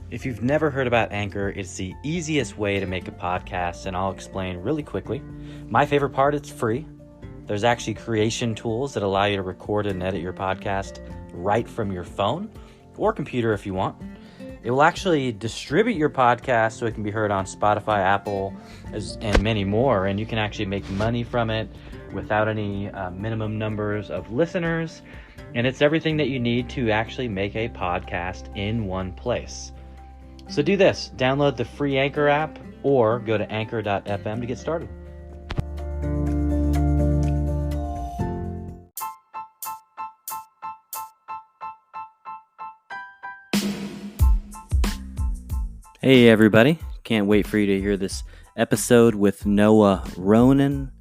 If you've never heard about Anchor, it's the easiest way to make a podcast, and I'll explain really quickly. My favorite part, it's free. There's actually creation tools that allow you to record and edit your podcast right from your phone or computer if you want. It will actually distribute your podcast so it can be heard on Spotify, Apple, and many more, and you can actually make money from it without any minimum numbers of listeners, and it's everything that you need to actually make a podcast in one place. So do this, download the free Anchor app or go to anchor.fm to get started. Hey everybody, can't wait for you to hear this episode with Noa Ronen.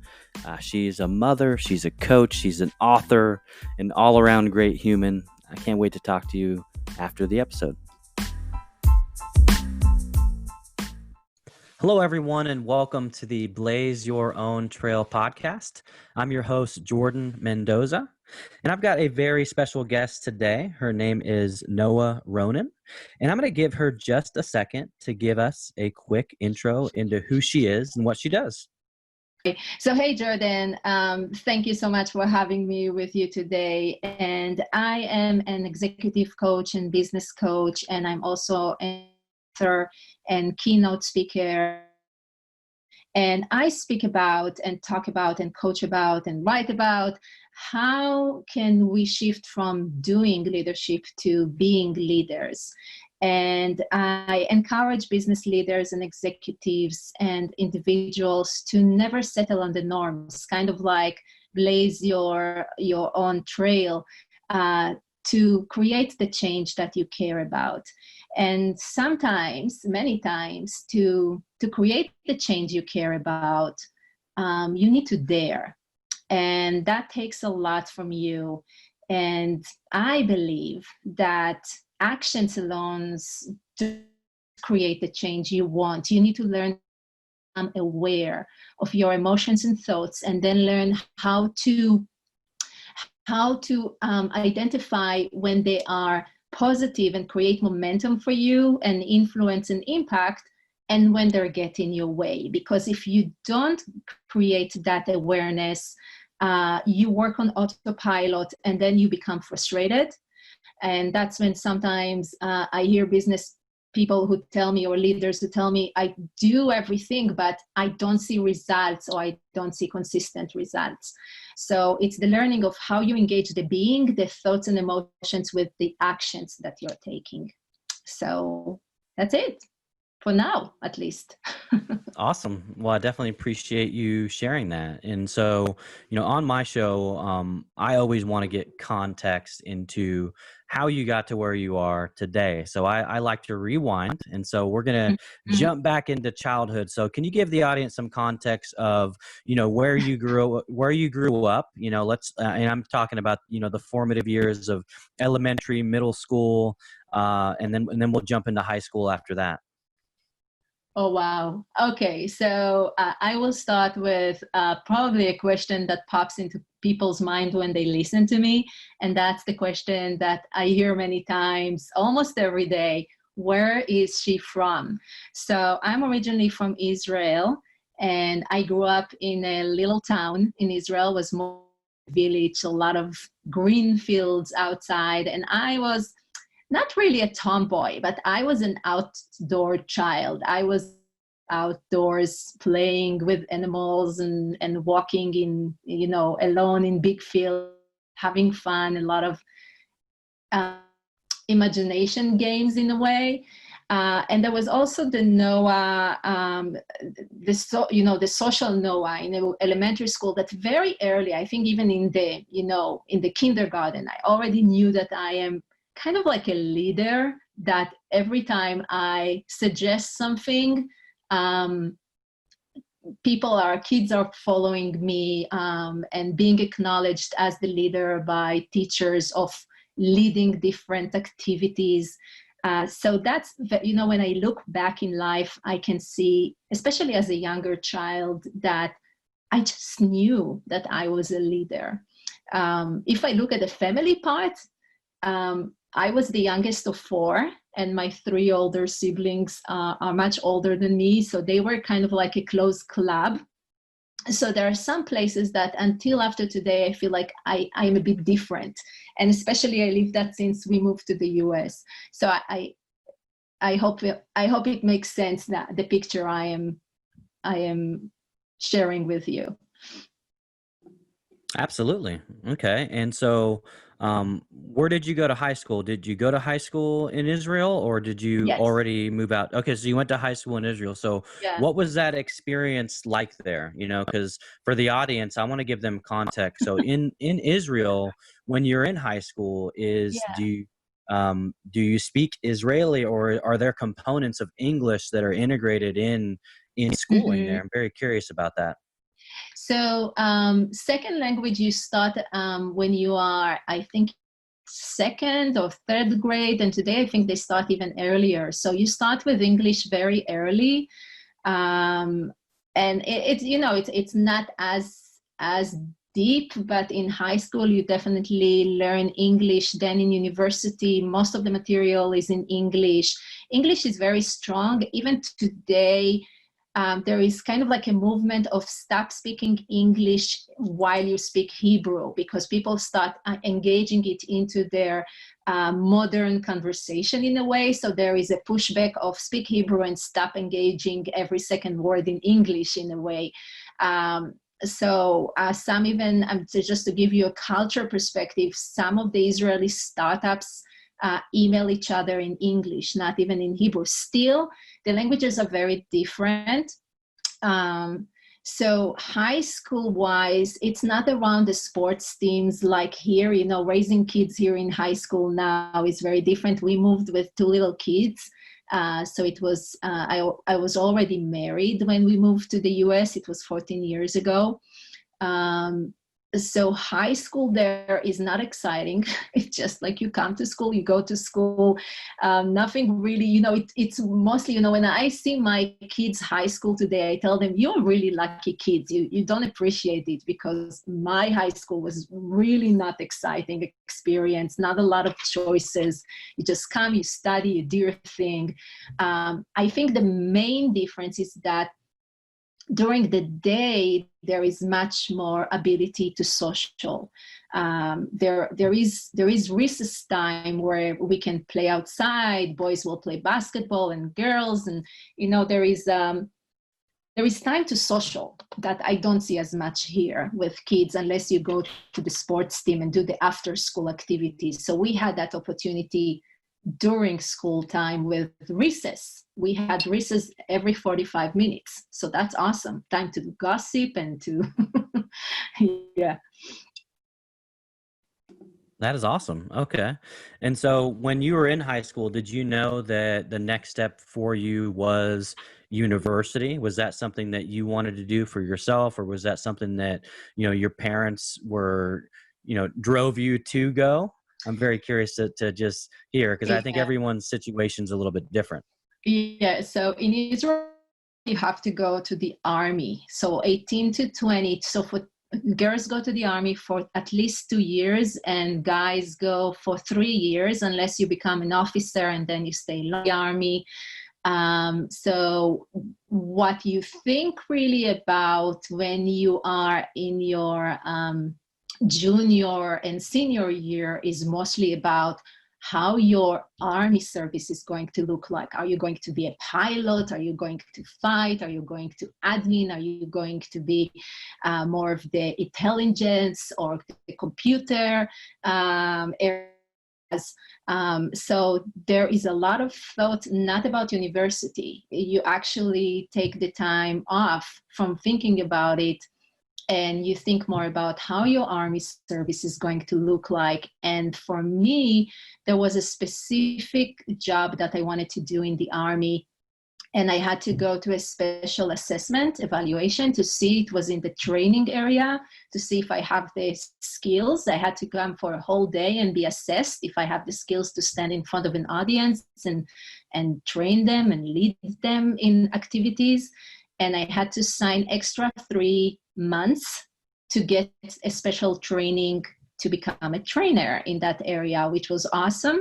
She's a mother, she's a coach, she's an author, an all-around great human. I can't wait to talk to you after the episode. Hello, everyone, and welcome to the Blaze Your Own Trail podcast. I'm your host, Jordan Mendoza, and I've got a very special guest today. Her name is Noa Ronen, and I'm going to give her just a second to give us a quick intro into who she is and what she does. So, hey, Jordan, thank you so much for having me with you today. And I am an executive coach and business coach, and I'm also an author and keynote speaker. And I speak about and talk about and coach about and write about how can we shift from doing leadership to being leaders. And I encourage business leaders and executives and individuals to never settle on the norms, kind of like blaze your own trail to create the change that you care about. And sometimes, many times, to create the change you care about, you need to dare. And that takes a lot from you. And I believe that actions alone to create the change you want. You need to learn to become aware of your emotions and thoughts, and then learn how to identify when they are positive and create momentum for you and influence and impact, and when they're getting your way. Because if you don't create that awareness, you work on autopilot and then you become frustrated. And that's when sometimes I hear business people who tell me, or leaders who tell me, I do everything, but I don't see results, or I don't see consistent results. So it's the learning of how you engage the being, the thoughts and emotions with the actions that you're taking. So that's it. For now, at least. Awesome. Well, I definitely appreciate you sharing that. And so, on my show, I always want to get context into how you got to where you are today. So I like to rewind. And so we're going to jump back into childhood. So can you give the audience some context of, where you grew up, and I'm talking about, the formative years of elementary, middle school, and then we'll jump into high school after that. Oh, wow. Okay, so I will start with probably a question that pops into people's mind when they listen to me. And that's the question that I hear many times, almost every day. Where is she from? So I'm originally from Israel, and I grew up in a little town in Israel. It was more village, a lot of green fields outside. And I was not really a tomboy, but I was an outdoor child. I was outdoors playing with animals and walking in, alone in big fields, having fun, a lot of imagination games in a way. And there was also the Noa, the social Noa in elementary school that very early, I think even in the kindergarten, I already knew that I am kind of like a leader, that every time I suggest something, kids are following me and being acknowledged as the leader by teachers of leading different activities. So that's, when I look back in life, I can see, especially as a younger child, that I just knew that I was a leader. If I look at the family part, I was the youngest of four, and my 3 older siblings are much older than me, so they were kind of like a close club. So there are some places that until after today, I feel like I'm a bit different. And especially I live that since we moved to the US. So I hope it makes sense, that the picture I am sharing with you. Absolutely. Okay. And so, where did you go to high school? Did you go to high school in Israel, or did you Yes. already move out? Okay. So you went to high school in Israel. So Yeah. what was that experience like there? You know, because for the audience, I want to give them context. So in Israel, when you're in high school, Yeah. do you speak Israeli, or are there components of English that are integrated in schooling there? I'm very curious about that. So second language you start when you are, I think, second or third grade, and today I think they start even earlier. So you start with English very early, and it's not as deep, but in high school you definitely learn English. Then in university, most of the material is in English. English is very strong. Even today, there is kind of like a movement of stop speaking English while you speak Hebrew, because people start engaging it into their modern conversation in a way. So there is a pushback of speak Hebrew and stop engaging every second word in English in a way. So some even, just to give you a culture perspective, some of the Israeli startups email each other in English, not even in Hebrew. Still, the languages are very different. So high school wise, it's not around the sports teams like here. Raising kids here in high school now is very different. We moved with 2 little kids. So it was, I was already married when we moved to the US. It was 14 years ago. So high school there is not exciting. It's just like you come to school, you go to school, nothing really, it's mostly, when I see my kids' high school today, I tell them, you're really lucky kids. You don't appreciate it, because my high school was really not exciting experience, not a lot of choices. You just come, you study, you do your thing. I think the main difference is that during the day, there is much more ability to social. There is recess time where we can play outside. Boys will play basketball and girls, and there is time to social that I don't see as much here with kids, unless you go to the sports team and do the after school activities. So we had that opportunity during school time with recess. We had recess every 45 minutes. So that's awesome. Time to gossip and to, yeah. That is awesome. Okay. And so when you were in high school, did you know that the next step for you was university? Was that something that you wanted to do for yourself, or was that something that, your parents were, drove you to go? I'm very curious to just hear, because I think Yeah. everyone's situation's a little bit different. Yeah. So in Israel, you have to go to the army. So 18 to 20. So for girls go to the army for at least 2 years, and guys go for 3 years, unless you become an officer and then you stay in the army. So what you think really about when you are in your junior and senior year is mostly about how your army service is going to look like. Are you going to be a pilot? Are you going to fight? Are you going to admin? Are you going to be more of the intelligence or the computer areas? So there is a lot of thought, not about university. You actually take the time off from thinking about it, and you think more about how your army service is going to look like. And for me, there was a specific job that I wanted to do in the army, and I had to go to a special assessment evaluation to see, it was in the training area, to see if I have the skills. I had to come for a whole day and be assessed if I have the skills to stand in front of an audience and train them and lead them in activities. And I had to sign extra 3 months to get a special training to become a trainer in that area, which was awesome.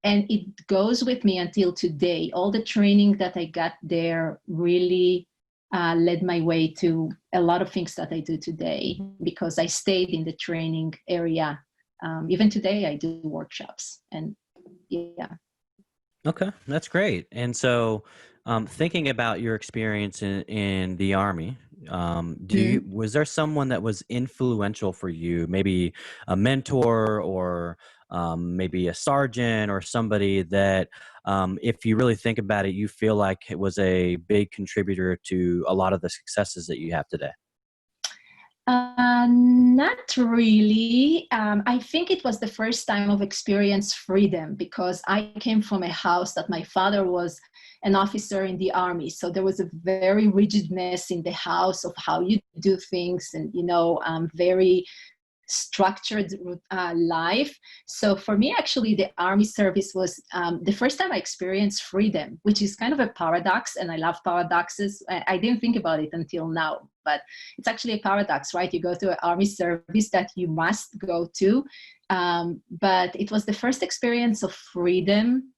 And it goes with me until today. All the training that I got there really led my way to a lot of things that I do today, because I stayed in the training area. Even today, I do workshops, and yeah. Okay, that's great. And so, thinking about your experience in the Army, was there someone that was influential for you? Maybe a mentor, or maybe a sergeant, or somebody that, if you really think about it, you feel like it was a big contributor to a lot of the successes that you have today? Not really. I think it was the first time of experience freedom, because I came from a house that my father was an officer in the Army. So there was a very rigidness in the house of how you do things, and, very structured life. So for me, actually, the Army service was the first time I experienced freedom, which is kind of a paradox, and I love paradoxes. I didn't think about it until now, but it's actually a paradox, right? You go to an Army service that you must go to, but it was the first experience of freedom,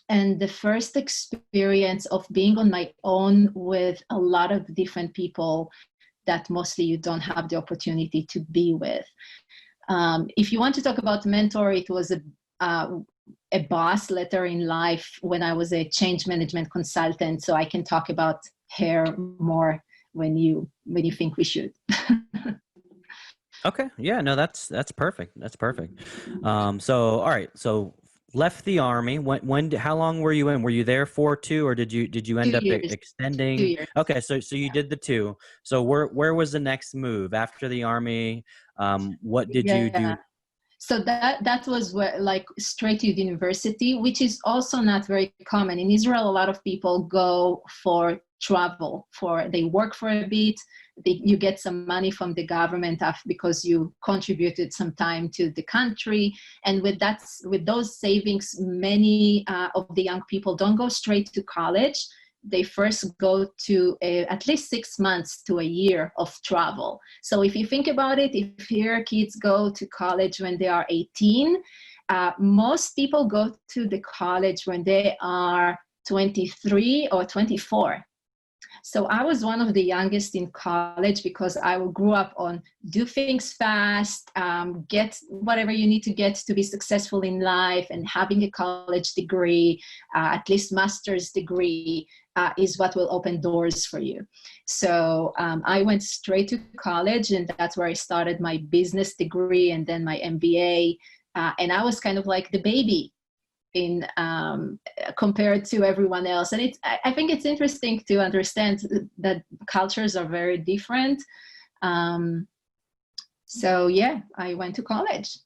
and the first experience of being on my own with a lot of different people that mostly you don't have the opportunity to be with. If you want to talk about mentor, it was a boss later in life when I was a change management consultant. So I can talk about her more when you think we should. Okay. Yeah, no, that's perfect. That's perfect. So, all right. So left the Army. How long were you in? Were you there for 2, or did you end 2 up years. 2 extending? years. Okay. So you did the 2. So where was the next move after the Army? What did you do? So that was where, like, straight to university, which is also not very common. In Israel, a lot of people go for travel, they work for a bit, you get some money from the government because you contributed some time to the country. And with those savings, many of the young people don't go straight to college. They first go to at least 6 months to a year of travel. So if you think about it, if here kids go to college when they are 18, most people go to the college when they are 23 or 24. So I was one of the youngest in college, because I grew up on do things fast, get whatever you need to get to be successful in life, and having a college degree, at least master's degree, is what will open doors for you. So I went straight to college, and that's where I started my business degree and then my MBA. And I was kind of like the baby in compared to everyone else. And I think it's interesting to understand that cultures are very different. So yeah, I went to college.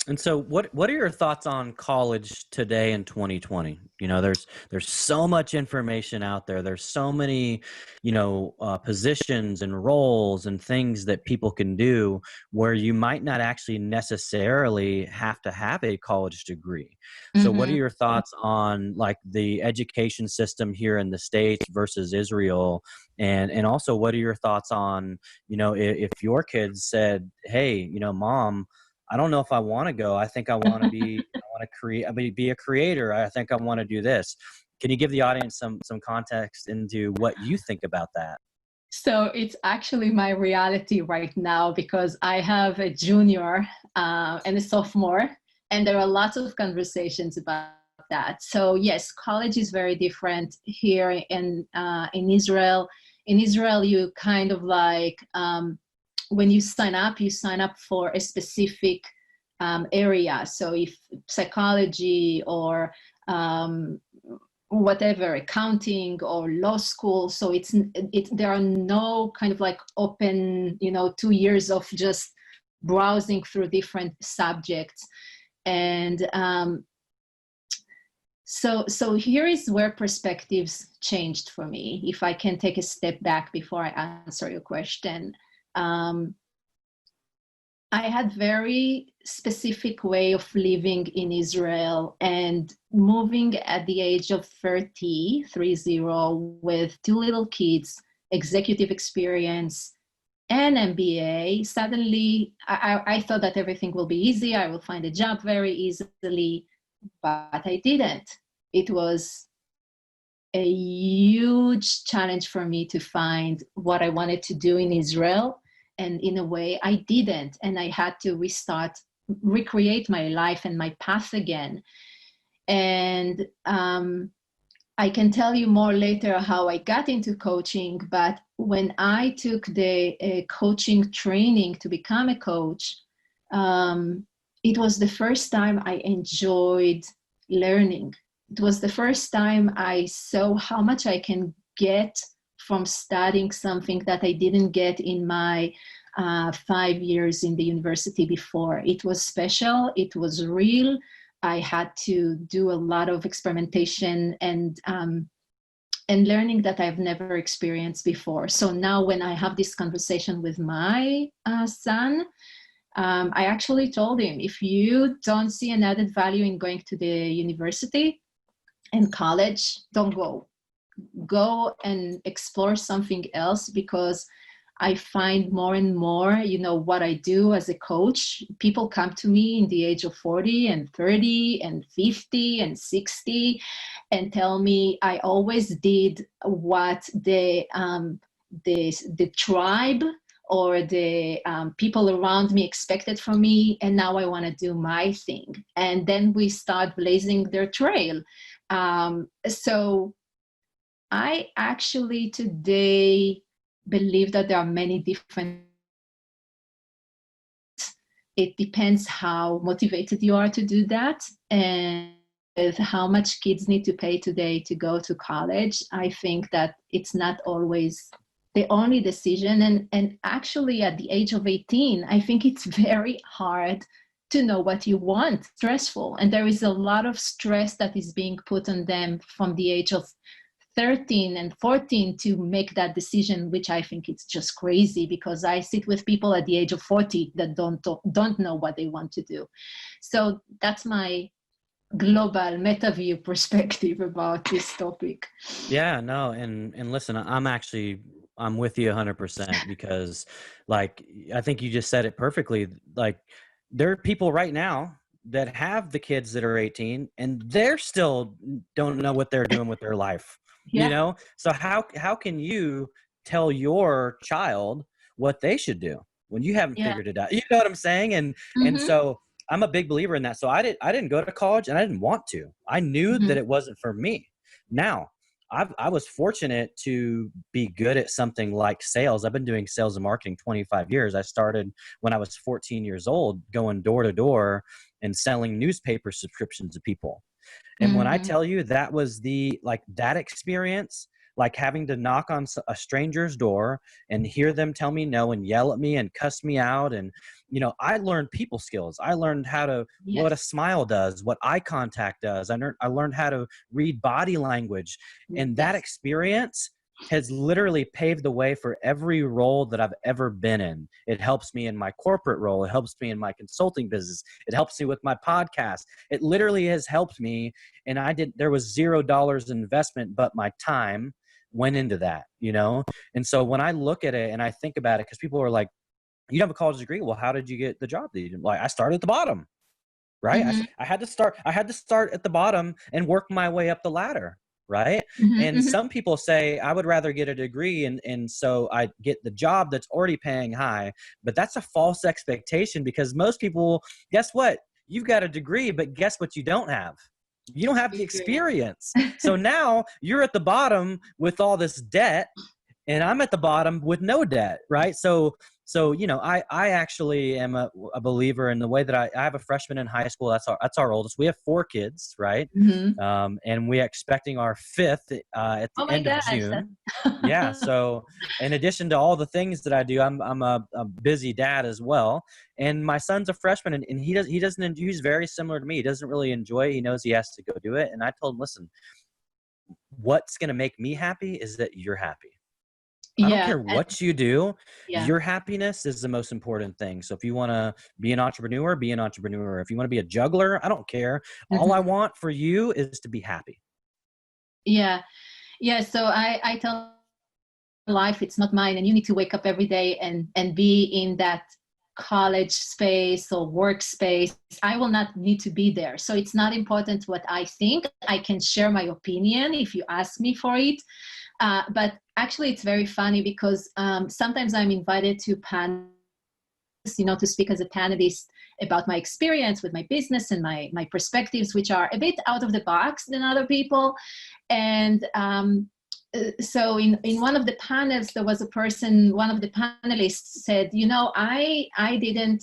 And so what are your thoughts on college today in 2020? There's so much information out there. There's so many, positions and roles and things that people can do where you might not actually necessarily have to have a college degree. So what are your thoughts on, like, the education system here in the States versus Israel? And also, what are your thoughts on, if your kids said, hey, Mom, I don't know if I want to go. I think I want to be a creator. I think I want to do this. Can you give the audience some context into what you think about that? So it's actually my reality right now, because I have a junior and a sophomore, and there are lots of conversations about that. So yes, college is very different here in Israel. In Israel, you kind of like, when you sign up for a specific area. So if psychology or whatever, accounting or law school. So there are no kind of like open, 2 years of just browsing through different subjects. And so here is where perspectives changed for me. If I can take a step back before I answer your question. I had very specific way of living in Israel, and moving at the age of 30 with 2 little kids, executive experience, and MBA, suddenly I thought that everything will be easy. I will find a job very easily, but I didn't. It was a huge challenge for me to find what I wanted to do in Israel. And in a way, I didn't. And I had to recreate my life and my path again. And I can tell you more later how I got into coaching, but when I took the coaching training to become a coach, it was the first time I enjoyed learning. It was the first time I saw how much I can get from studying something that I didn't get in my 5 years in the university before. It was special, it was real. I had to do a lot of experimentation and learning that I've never experienced before. So now when I have this conversation with my son, I actually told him, if you don't see an added value in going to the university and college, don't go. Go and explore something else, because I find more and more, what I do as a coach, people come to me in the age of 40 and 30 and 50 and 60 and tell me I always did what the tribe or the people around me expected from me, and now I want to do my thing. And then we start blazing their trail. So I actually today believe that there are many different. It depends how motivated you are to do that, and with how much kids need to pay today to go to college. I think that it's not always the only decision. And actually at the age of 18, I think it's very hard to know what you want, stressful. And there is a lot of stress that is being put on them from the age of 13 and 14 to make that decision, which I think it's just crazy, because I sit with people at the age of 40 that don't know what they want to do. So that's my global meta view perspective about this topic. Yeah, no. And listen, I'm with you 100%, because like, I think you just said it perfectly. Like, there are people right now that have the kids that are 18 and they're still don't know what they're doing with their life. Yeah. So how can you tell your child what they should do when you haven't figured it out? You know what I'm saying? And so I'm a big believer in that. So I didn't go to college, and I didn't want to. I knew that it wasn't for me. Now, I was fortunate to be good at something like sales. I've been doing sales and marketing 25 years. I started when I was 14 years old, going door to door and selling newspaper subscriptions to people. And when I tell you that was that experience, like having to knock on a stranger's door and hear them tell me no and yell at me and cuss me out. And, I learned people skills. I learned what a smile does, what eye contact does. I learned how to read body language. And that experience has literally paved the way for every role that I've ever been in. It helps me in my corporate role. It helps me in my consulting business. It helps me with my podcast. It literally has helped me. And there was $0 investment, but my time went into that, And so when I look at it and I think about it, because people are like, you don't have a college degree. Well, how did you get the job that you did? Like, I started at the bottom, right? I had to start at the bottom and work my way up the ladder. Right. And some people say, I would rather get a degree and so I get the job that's already paying high. But that's a false expectation, because most people, guess what? You've got a degree, but guess what you don't have? You don't have the experience. So now you're at the bottom with all this debt, and I'm at the bottom with no debt. Right. So I actually am a believer in the way that I have a freshman in high school. That's our oldest. We have 4 kids, right? And we are expecting our 5th at the end of June. Yeah. So in addition to all the things that I do, I'm a busy dad as well. And my son's a freshman, and he's very similar to me. He doesn't really enjoy it. He knows he has to go do it. And I told him, listen, what's going to make me happy is that you're happy. I don't care what you do. Your happiness is the most important thing. So if you want to be an entrepreneur, be an entrepreneur. If you want to be a juggler, I don't care. All I want for you is to be happy. Yeah. So I tell life, it's not mine, and you need to wake up every day and be in that college space or workspace. I will not need to be there. So it's not important what I think. I can share my opinion if you ask me for it. But actually, it's very funny because sometimes I'm invited to panels, to speak as a panelist about my experience with my business and my perspectives, which are a bit out of the box than other people. And so in one of the panels, there was a person, one of the panelists said, I didn't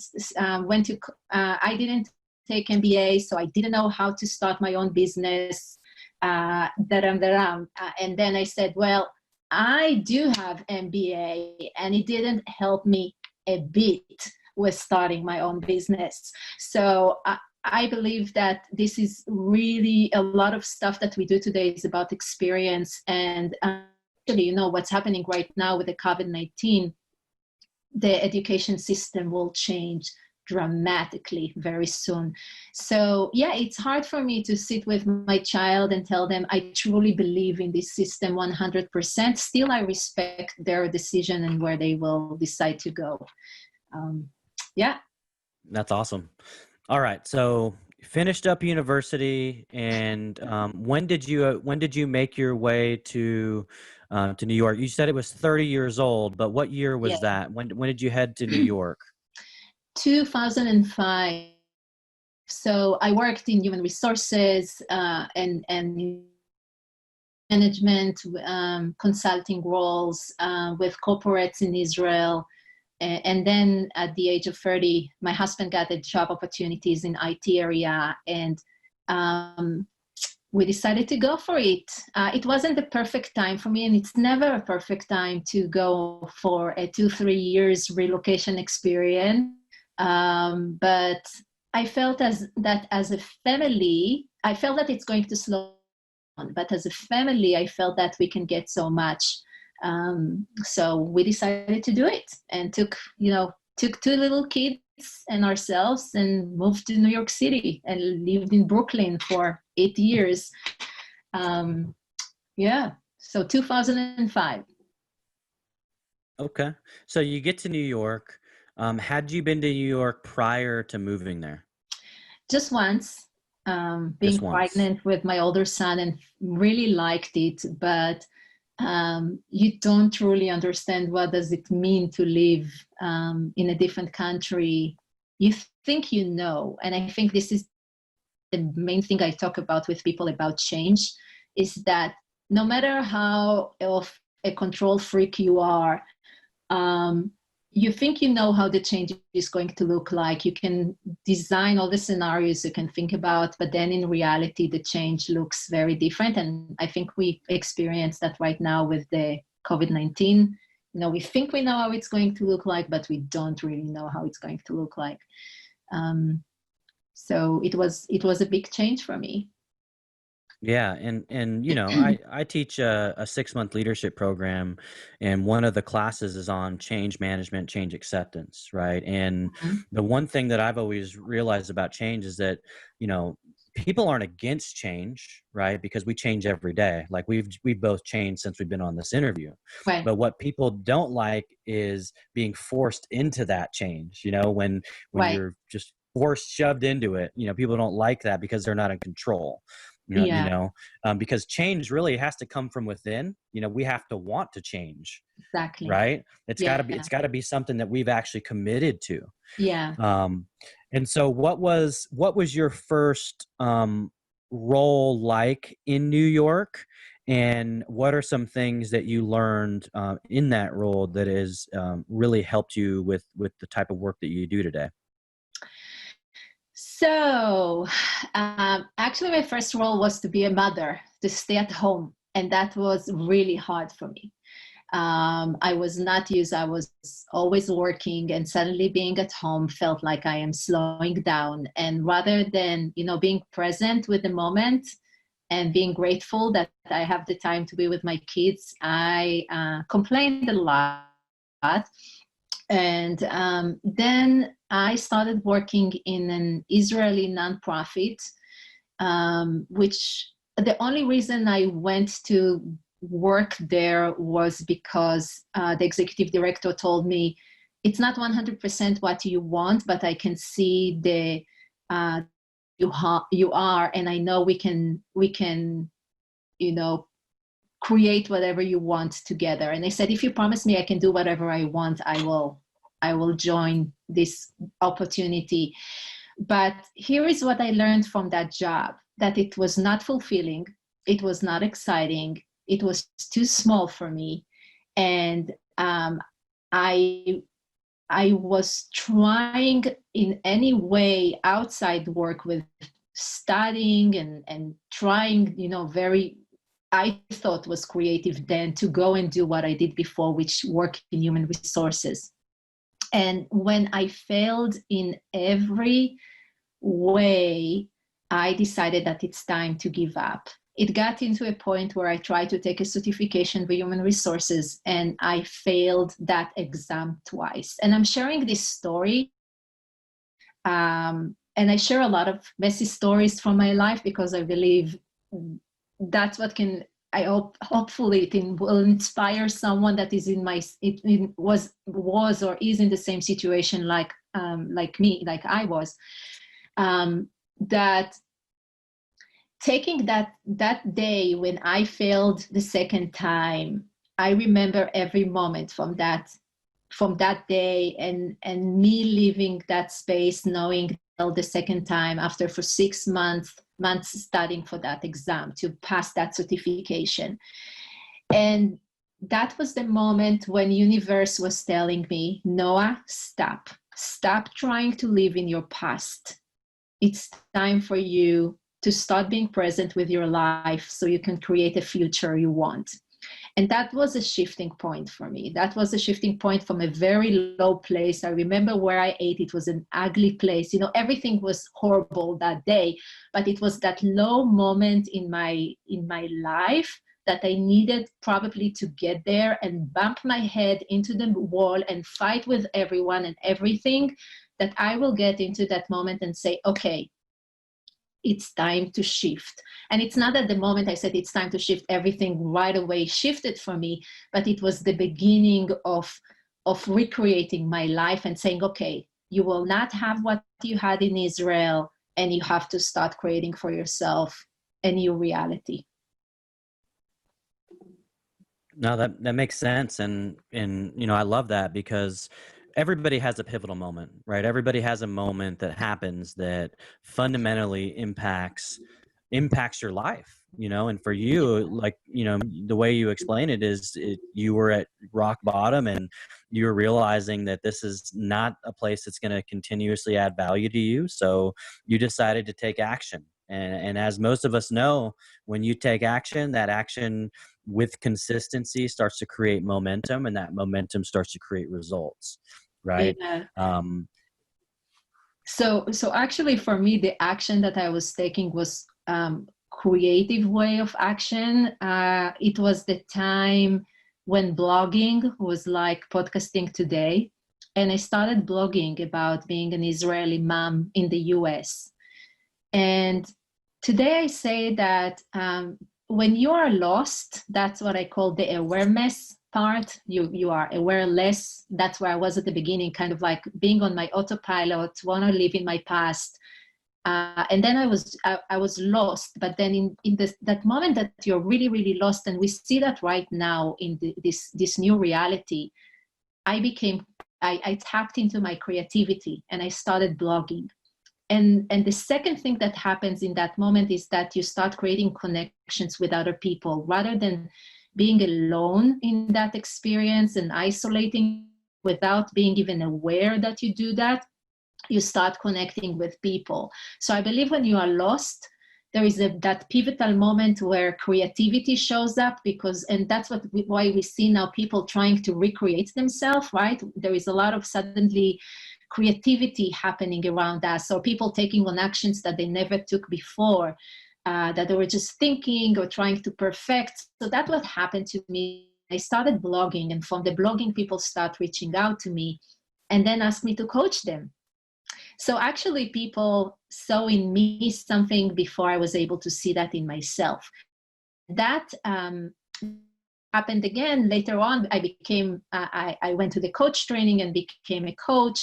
I didn't take MBA, so I didn't know how to start my own business. And then I said, well, I do have MBA, and it didn't help me a bit with starting my own business. So I believe that this is really a lot of stuff that we do today is about experience. And actually, what's happening right now with the COVID-19, the education system will change dramatically very soon. So yeah, it's hard for me to sit with my child and tell them I truly believe in this system 100%. Still, I respect their decision and where they will decide to go. Yeah. That's awesome. All right. So finished up university, and when did you make your way to New York? You said it was 30 years old, but what year was that? When did you head to New York? 2005. So I worked in human resources and management, consulting roles with corporates in Israel. And then at the age of 30, my husband got a job opportunities in IT area, and we decided to go for it. It wasn't the perfect time for me, and it's never a perfect time to go for a 2-3 years relocation experience. But I felt that as a family, I felt that it's going to slow down, but as a family, I felt that we can get so much. So we decided to do it, and took 2 little kids and ourselves and moved to New York City and lived in Brooklyn for 8 years. So 2005. Okay. So you get to New York. Had you been to New York prior to moving there? Just once, being pregnant with my older son, and really liked it, but you don't truly understand what does it mean to live in a different country. You think and I think this is the main thing I talk about with people about change, is that no matter how of a control freak you are, you think how the change is going to look like. You can design all the scenarios you can think about, but then in reality, the change looks very different. And I think we experience that right now with the COVID-19. We think we know how it's going to look like, but we don't really know how it's going to look like. So it was a big change for me. Yeah. And I teach a 6-month leadership program, and one of the classes is on change management, change acceptance. Right. And the one thing that I've always realized about change is that, people aren't against change, right? Because we change every day. Like we've both changed since we've been on this interview. Right. But what people don't like is being forced into that change. When Right. you're just shoved into it, people don't like that because they're not in control. Because change really has to come from within. We have to want to change. Exactly. Right. It's gotta be something that we've actually committed to. Yeah. And so what was your first role like in New York? And what are some things that you learned in that role that has really helped you with the type of work that you do today? So actually my first role was to be a mother, to stay at home. And that was really hard for me. I was not used, I was always working, and suddenly being at home felt like I am slowing down. And rather than, being present with the moment and being grateful that I have the time to be with my kids, I complained a lot. And then I started working in an Israeli nonprofit, which the only reason I went to work there was because the executive director told me, it's not 100% what you want, but I can see the you are, and I know we can create whatever you want together. And they said, if you promise me I can do whatever I want, I will join this opportunity. But here is what I learned from that job, that it was not fulfilling, it was not exciting, it was too small for me. And I was trying in any way outside work with studying and trying, very, I thought was creative then, to go and do what I did before, which work in human resources. And when I failed in every way, I decided that it's time to give up. It got into a point where I tried to take a certification for human resources, and I failed that exam twice. And I'm sharing this story, and I share a lot of messy stories from my life, because I believe that's what can, I hope, hopefully it will inspire someone that is was or is in the same situation like me, like I was, that taking that day when I failed the second time, I remember every moment from that day, and me leaving that space knowing the second time after for 6 months studying for that exam to pass that certification. And that was the moment when universe was telling me, Noa, stop trying to live in your past. It's time for you to start being present with your life so you can create a future you want. And that was a shifting point for me. That was a shifting point from a very low place. I remember where I ate, it was an ugly place. Everything was horrible that day, but it was that low moment in my life that I needed probably to get there and bump my head into the wall and fight with everyone and everything, that I will get into that moment and say, okay, it's time to shift. And it's not at the moment I said it's time to shift, everything right away shifted for me, but it was the beginning of recreating my life and saying, okay, you will not have what you had in Israel, and you have to start creating for yourself a new reality. No, that makes sense. And I love that, because everybody has a pivotal moment, right? Everybody has a moment that happens that fundamentally impacts your life, and for you, like, the way you explain it is you were at rock bottom, and you were realizing that this is not a place that's going to continuously add value to you. So you decided to take action. And as most of us know, when you take action, that action with consistency starts to create momentum, and that momentum starts to create results. Right. Yeah. So actually for me, the action that I was taking was creative way of action. It was the time when blogging was like podcasting today. And I started blogging about being an Israeli mom in the US. And today I say that when you are lost, that's what I call the AwareNess part. You are AwareLess. That's where I was at the beginning, kind of like being on my autopilot, want to live in my past. And then I was lost. But then in that moment that you're really, really lost, and we see that right now in this new reality, I tapped into my creativity and I started blogging. And the second thing that happens in that moment is that you start creating connections with other people, rather than being alone in that experience and isolating without being even aware that you do that. You start connecting with people. So I believe when you are lost, there is that pivotal moment where creativity shows up, and that's why we see now people trying to recreate themselves, right? There is a lot of suddenly creativity happening around us, or people taking on actions that they never took before, that they were just thinking or trying to perfect. So that's what happened to me. I started blogging, and from the blogging, people start reaching out to me and then ask me to coach them. So actually people saw in me something before I was able to see that in myself. That happened again later on. I went to the coach training and became a coach,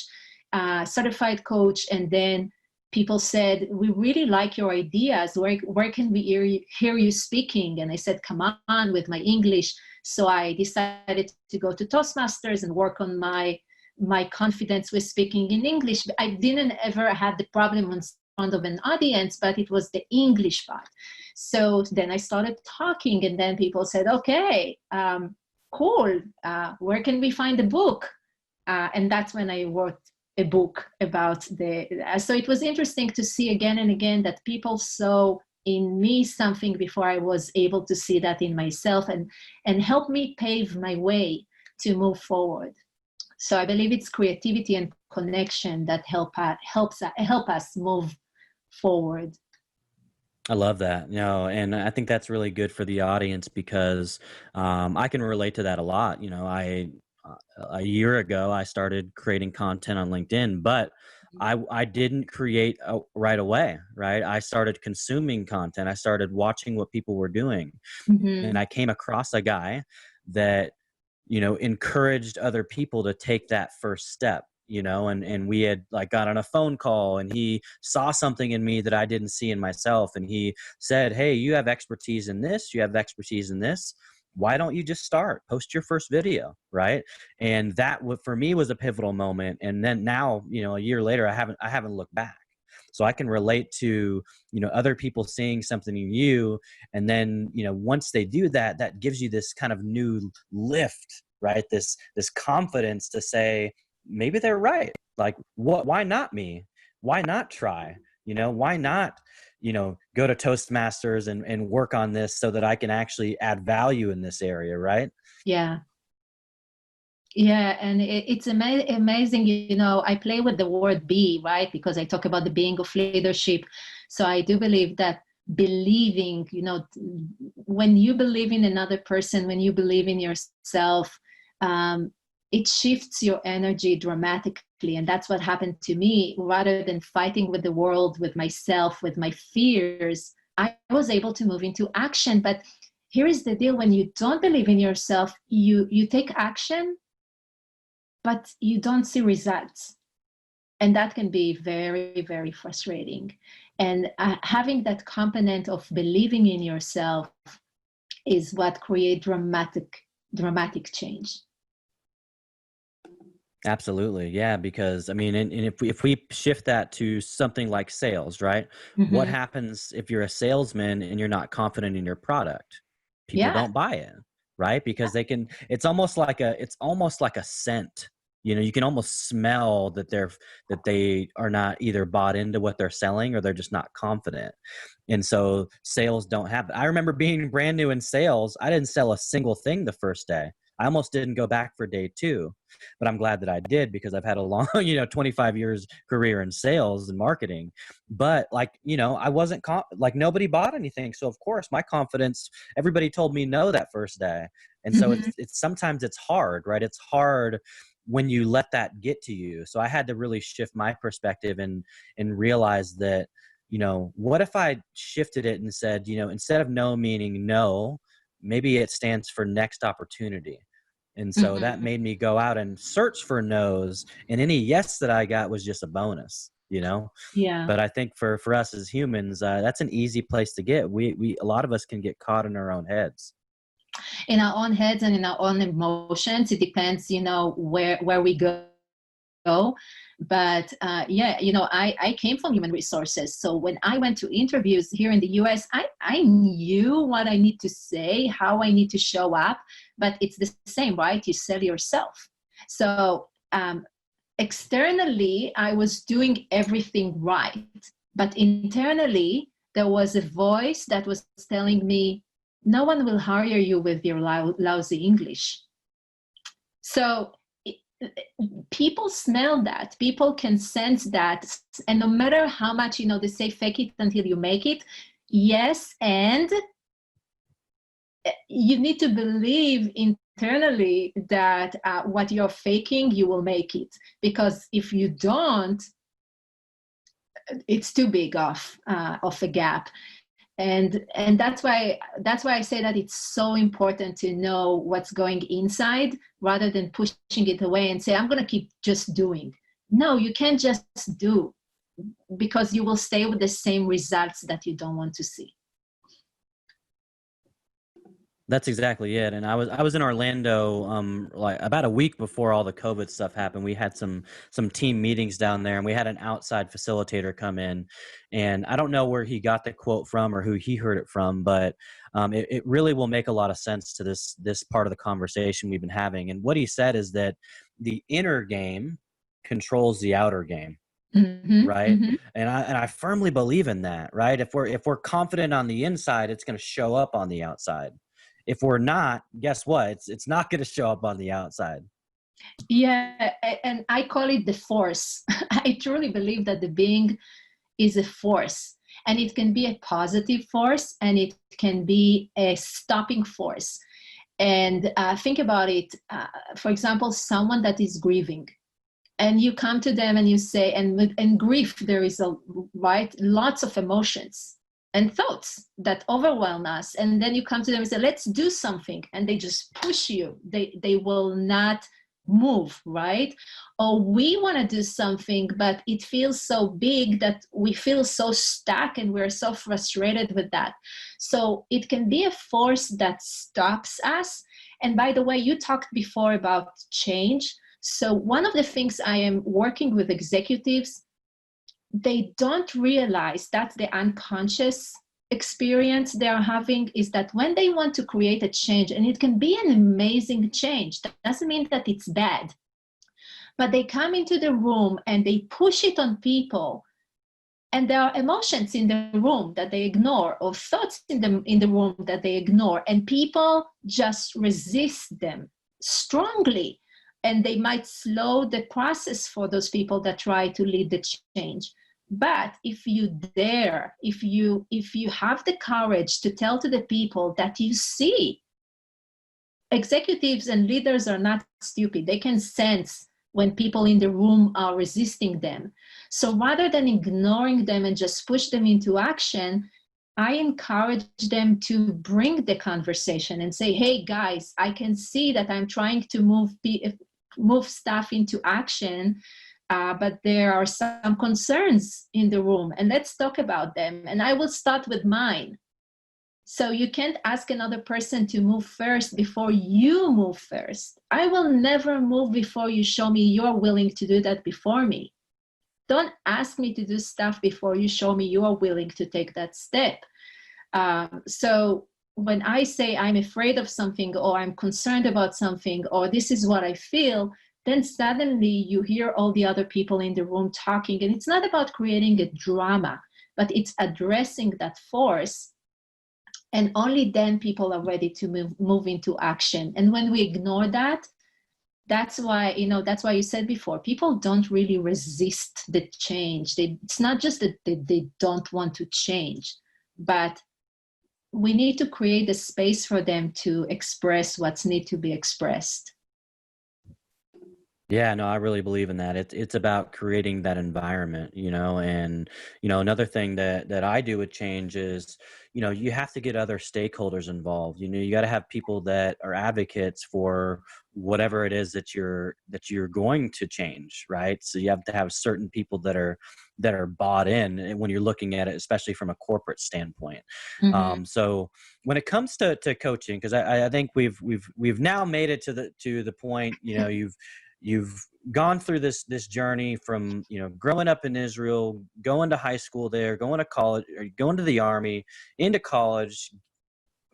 certified coach. And then people said, we really like your ideas. Where can we hear you speaking? And I said, come on with my English. So I decided to go to Toastmasters and work on my confidence with speaking in English. I didn't ever have the problem in front of an audience, but it was the English part. So then I started talking, and then people said, okay, cool. Where can we find a book? And that's when I wrote a book about so it was interesting to see again and again that people saw in me something before I was able to see that in myself, and help me pave my way to move forward. So I believe it's creativity and connection that help us move forward. I love that. And I think that's really good for the audience because I can relate to that a lot. A year ago, I started creating content on LinkedIn, but I didn't create right away, right? I started consuming content. I started watching what people were doing. Mm-hmm. And I came across a guy that, encouraged other people to take that first step, and we had got on a phone call, and he saw something in me that I didn't see in myself. And he said, hey, you have expertise in this, you have expertise in this. Why don't you just post your first video, right? And that for me was a pivotal moment. And then now, a year later, I haven't looked back. So I can relate to, other people seeing something in you. And then, once they do that, that gives you this kind of new lift, right? This confidence to say, maybe they're right. Why not me? Why not try? Why not, go to Toastmasters and work on this so that I can actually add value in this area, right? Yeah. Yeah, and it's amazing. I play with the word be, right? Because I talk about the being of leadership. So I do believe that believing, when you believe in another person, when you believe in yourself, it shifts your energy dramatically. And that's what happened to me. Rather than fighting with the world, with myself, with my fears, I was able to move into action. But here is the deal. When you don't believe in yourself, you take action, but you don't see results. And that can be very, very frustrating. And having that component of believing in yourself is what creates dramatic change. Absolutely. Yeah. Because and if we shift that to something like sales, right? Mm-hmm. What happens if you're a salesman and you're not confident in your product? People don't buy it, right? Because it's almost like a scent. You can almost smell that they are not either bought into what they're selling, or they're just not confident. And so sales don't happen. I remember being brand new in sales. I didn't sell a single thing the first day. I almost didn't go back for day 2, but I'm glad that I did, because I've had a long, 25 years career in sales and marketing. But I wasn't nobody bought anything. So of course my confidence, everybody told me no that first day. And so it's sometimes it's hard, right? It's hard when you let that get to you. So I had to really shift my perspective and realize that, what if I shifted it and said, instead of no meaning no, maybe it stands for next opportunity. And so that made me go out and search for no's, and any yes that I got was just a bonus, Yeah. But I think for us as humans, that's an easy place to get. A lot of us can get caught in our own heads. In our own heads and in our own emotions. It depends, where we go. But I came from human resources. So when I went to interviews here in the US, I knew what I need to say, how I need to show up, but it's the same, right? You sell yourself. So externally, I was doing everything right. But internally, there was a voice that was telling me, no one will hire you with your lousy English. So people smell that, people can sense that, and no matter how much they say fake it until you make it. Yes, and you need to believe internally that what you're faking, you will make it, because if you don't, it's too big of a gap. And that's why I say that it's so important to know what's going inside rather than pushing it away and say, I'm going to keep just doing. No, you can't just do, because you will stay with the same results that you don't want to see. That's exactly it. And I was in Orlando like about a week before all the COVID stuff happened. We had some team meetings down there, and we had an outside facilitator come in, and I don't know where he got the quote from or who he heard it from, but it really will make a lot of sense to this part of the conversation we've been having. And what he said is that the inner game controls the outer game. Mm-hmm, right. mm-hmm. And I firmly believe in that, right? If we're confident on the inside, it's going to show up on the outside. If we're not, guess what? It's not going to show up on the outside. Yeah, and I call it the force. I truly believe that the being is a force, and it can be a positive force, and it can be a stopping force. And think about it. For example, someone that is grieving, and you come to them and you say, and grief, there is lots of emotions and thoughts that overwhelm us. And then you come to them and say, let's do something. And they just push you. They will not move, right? Or we want to do something, but it feels so big that we feel so stuck and we're so frustrated with that. So it can be a force that stops us. And by the way, you talked before about change. So one of the things I am working with executives, they don't realize that the unconscious experience they are having is that when they want to create a change, and it can be an amazing change, that doesn't mean that it's bad, but they come into the room and they push it on people, and there are emotions in the room that they ignore, or thoughts in the room that they ignore, and people just resist them strongly. And they might slow the process for those people that try to lead the change. But if you dare, if you have the courage to tell to the people that you see, executives and leaders are not stupid. They can sense when people in the room are resisting them. So rather than ignoring them and just push them into action, I encourage them to bring the conversation and say, hey guys, I can see that I'm trying to move stuff into action, but there are some concerns in the room, and let's talk about them. And I will start with mine. So you can't ask another person to move first before you move first. I will never move before you show me you're willing to do that before me. Don't ask me to do stuff before you show me you are willing to take that step. So when I say I'm afraid of something, or I'm concerned about something, or this is what I feel, then suddenly you hear all the other people in the room talking. And it's not about creating a drama, but it's addressing that force. And only then people are ready to move into action. And when we ignore that, that's why you said before, people don't really resist the change. It's not just that they don't want to change, but we need to create a space for them to express what's need to be expressed. Yeah, no, I really believe in that. It's about creating that environment, and, another thing that I do with change is, you have to get other stakeholders involved. You got to have people that are advocates for whatever it is that you're going to change, right? So you have to have certain people that are bought in when you're looking at it, especially from a corporate standpoint. Mm-hmm. So when it comes to coaching, because I think we've now made it to the point, you've gone through this journey from, growing up in Israel, going to high school there, going to college, or going to the army, into college,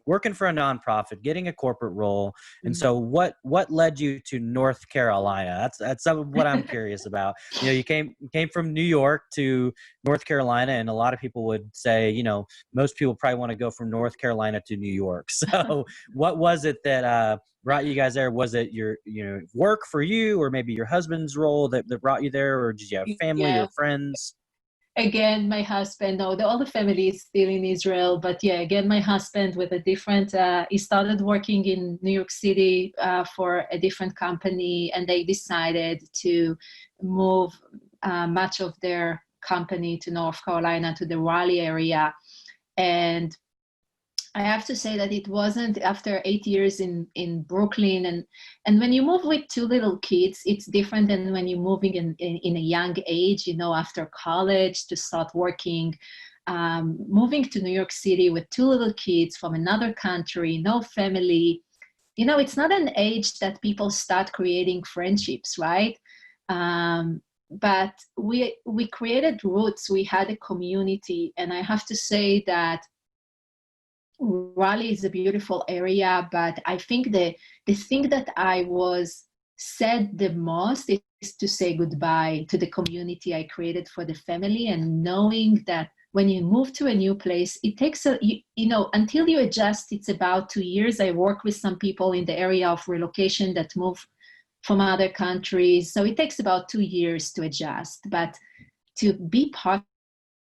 working for a nonprofit, getting a corporate role. And so what led you to North Carolina? That's some of what I'm curious about. You came from New York to North Carolina, and a lot of people would say, most people probably want to go from North Carolina to New York. So what was it that brought you guys there? Was it your work for you, or maybe your husband's role that brought you there, or did you have family or friends? Again, my husband, no, all the family is still in Israel, but yeah, again, my husband with a different, he started working in New York City for a different company, and they decided to move much of their company to North Carolina, to the Raleigh area. And I have to say that it wasn't after 8 years in Brooklyn. And when you move with two little kids, it's different than when you're moving in a young age, after college to start working. Moving to New York City with two little kids from another country, no family, it's not an age that people start creating friendships, right? But we created roots, we had a community, and I have to say that Raleigh is a beautiful area, but I think the thing that I was said the most is to say goodbye to the community I created for the family, and knowing that when you move to a new place, it takes until you adjust, it's about 2 years. I work with some people in the area of relocation that move from other countries. So it takes about 2 years to adjust, but to be part of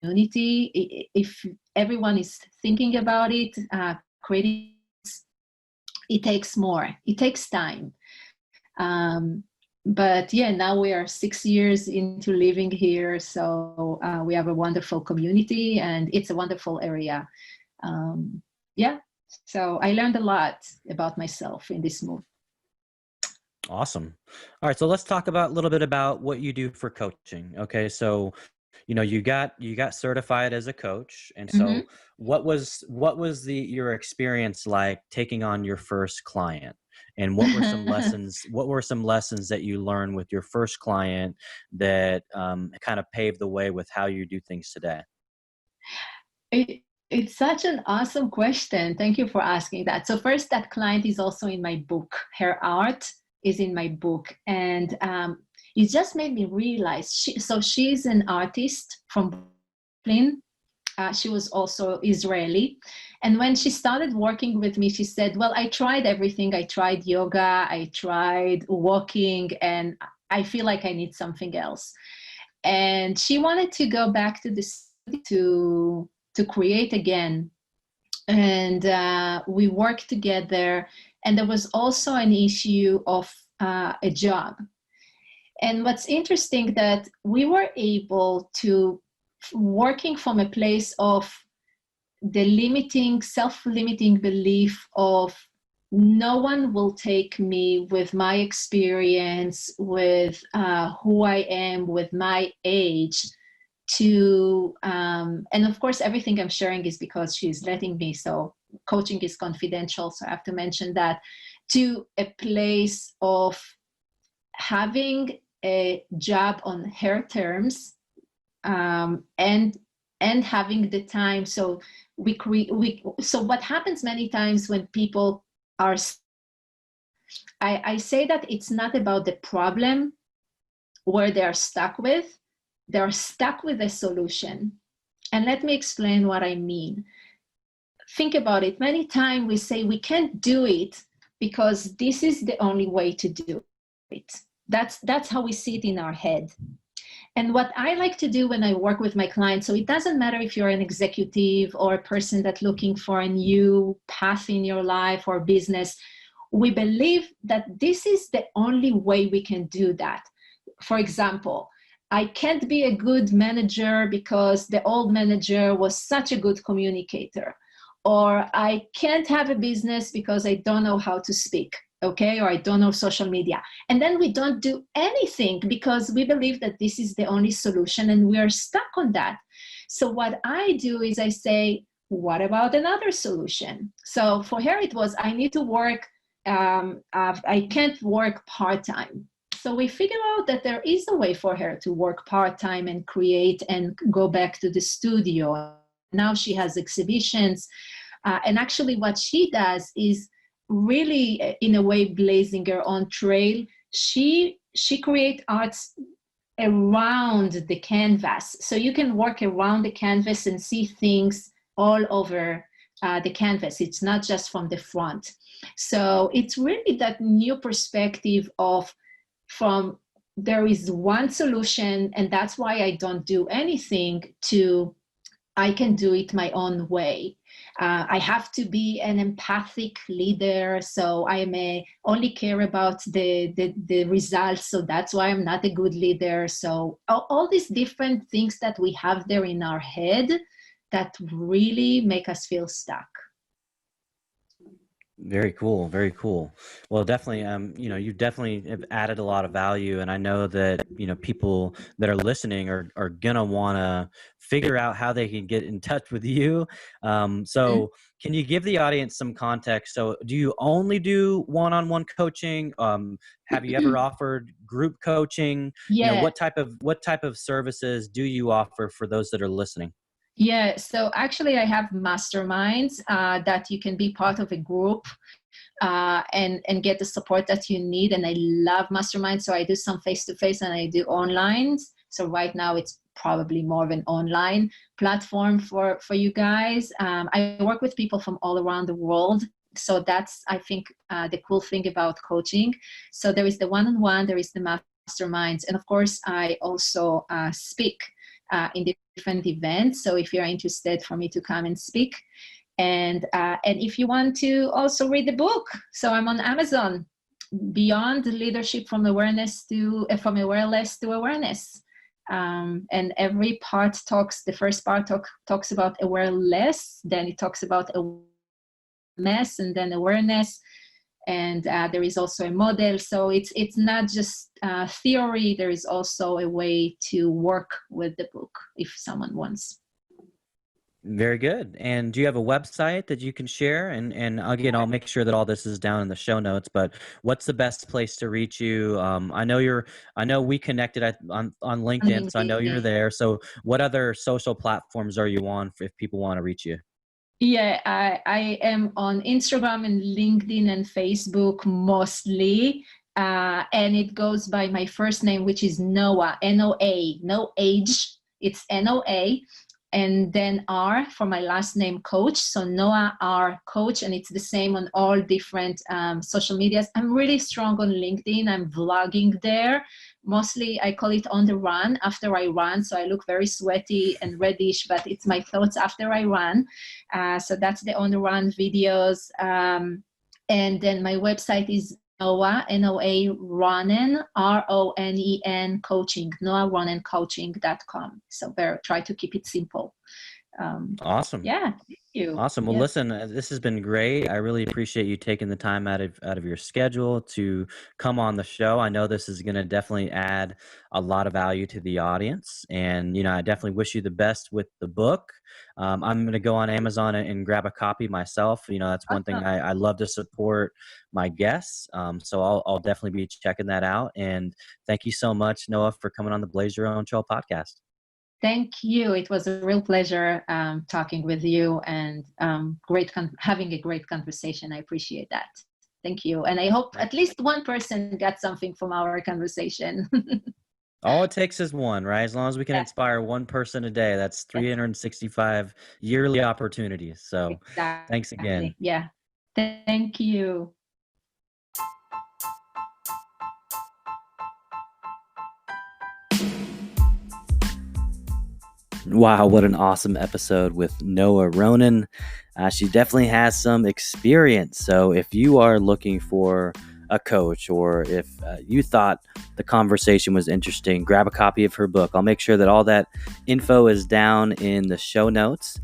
the community, if everyone is thinking about it, creating, it takes more, it takes time. But yeah, now we are 6 years into living here. So we have a wonderful community and it's a wonderful area. Yeah, so I learned a lot about myself in this move. Awesome. All right. So let's talk about a little bit about what you do for coaching. Okay. So, you got certified as a coach. And so what was your experience like taking on your first client? And what were some lessons that you learned with your first client that kind of paved the way with how you do things today? It's such an awesome question. Thank you for asking that. So first, that client is also in my book. Her art is in my book. And it just made me realize, she's an artist from Brooklyn. She was also Israeli. And when she started working with me, she said, well, I tried everything. I tried yoga, I tried walking, and I feel like I need something else. And she wanted to go back to the city to create again. And we worked together. And there was also an issue of a job. And what's interesting that we were able to, working from a place of the self-limiting belief of no one will take me with my experience, with who I am, with my age, to, and of course, everything I'm sharing is because she's letting me, so coaching is confidential, so I have to mention that, to a place of having a job on her terms, and having the time. So so what happens many times when people are, I say that it's not about the problem where they're stuck with a solution. And let me explain what I mean. Think about it. Many times we say we can't do it because this is the only way to do it. That's how we see it in our head. And what I like to do when I work with my clients, so it doesn't matter if you're an executive or a person that's looking for a new path in your life or business, we believe that this is the only way we can do that. For example, I can't be a good manager because the old manager was such a good communicator. Or I can't have a business because I don't know how to speak, okay? Or I don't know social media. And then we don't do anything because we believe that this is the only solution and we are stuck on that. So what I do is I say, what about another solution? So for her, it was, I need to work, I can't work part-time. So we figure out that there is a way for her to work part-time and create and go back to the studio. Now she has exhibitions. And actually what she does is really, in a way, blazing her own trail. She creates arts around the canvas. So you can work around the canvas and see things all over the canvas. It's not just from the front. So it's really that new perspective of, from there is one solution and that's why I don't do anything, to I can do it my own way. I have to be an empathic leader, so I may only care about the results, so that's why I'm not a good leader. So all these different things that we have there in our head, that really make us feel stuck. Very cool. Very cool. Well, definitely, you definitely have added a lot of value. And I know that, people that are listening are going to want to figure out how they can get in touch with you. So can you give the audience some context? So do you only do one-on-one coaching? Have you ever offered group coaching? Yeah. What type of services do you offer for those that are listening? Yeah, so actually I have masterminds that you can be part of a group and get the support that you need. And I love masterminds. So I do some face-to-face and I do online. So right now it's probably more of an online platform for you guys. I work with people from all around the world. So that's, I think, the cool thing about coaching. So there is the one-on-one, there is the masterminds. And of course, I also speak in different events. So if you're interested for me to come and speak, and if you want to also read the book, so I'm on Amazon, Beyond Leadership from Awareness to from AwareLess to Awareness. And every part the first part talks about AwareLess, then it talks about AwareNess, and then awareness. And there is also a model. So it's not just theory, there is also a way to work with the book if someone wants. Very good. And do you have a website that you can share? And again, I'll make sure that all this is down in the show notes, but what's the best place to reach you? I know we connected on LinkedIn, so I know you're there. So what other social platforms are you on if people want to reach you? Yeah, I am on Instagram and LinkedIn and Facebook mostly. And it goes by my first name, which is Noa, N-O-A, no age. It's N-O-A. And then R for my last name, Coach. So Noa R Coach, and it's the same on all different social medias. I'm really strong on LinkedIn. I'm vlogging there. Mostly I call it on the run, after I run. So I look very sweaty and reddish, but it's my thoughts after I run. So that's the on the run videos. And then my website is Noa, N-O-A Ronen, R-O-N-E-N coaching, noaronencoaching.com. So try to keep it simple. Awesome. Yeah, thank you. Awesome. Well, listen, this has been great. I really appreciate you taking the time out of your schedule to come on the show. I know this is going to definitely add a lot of value to the audience. And, I definitely wish you the best with the book. I'm going to go on Amazon and grab a copy myself. That's one thing I love to support my guests. So I'll definitely be checking that out. And thank you so much, Noa, for coming on the Blaze Your Own Trail podcast. Thank you. It was a real pleasure talking with you and having a great conversation. I appreciate that. Thank you. And I hope at least one person got something from our conversation. All it takes is one, right? As long as we can inspire one person a day, that's 365 yearly opportunities. So exactly. Thanks again. Yeah. Thank you. Wow, what an awesome episode with Noa Ronen. She definitely has some experience. So if you are looking for a coach, or if you thought the conversation was interesting, grab a copy of her book. I'll make sure that all that info is down in the show notes.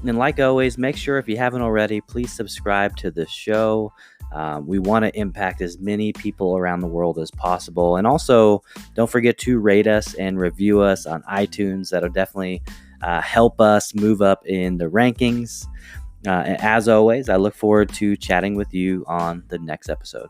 And like always, make sure if you haven't already, please subscribe to the show. We want to impact as many people around the world as possible. And also, don't forget to rate us and review us on iTunes. That'll definitely help us move up in the rankings. As always, I look forward to chatting with you on the next episode.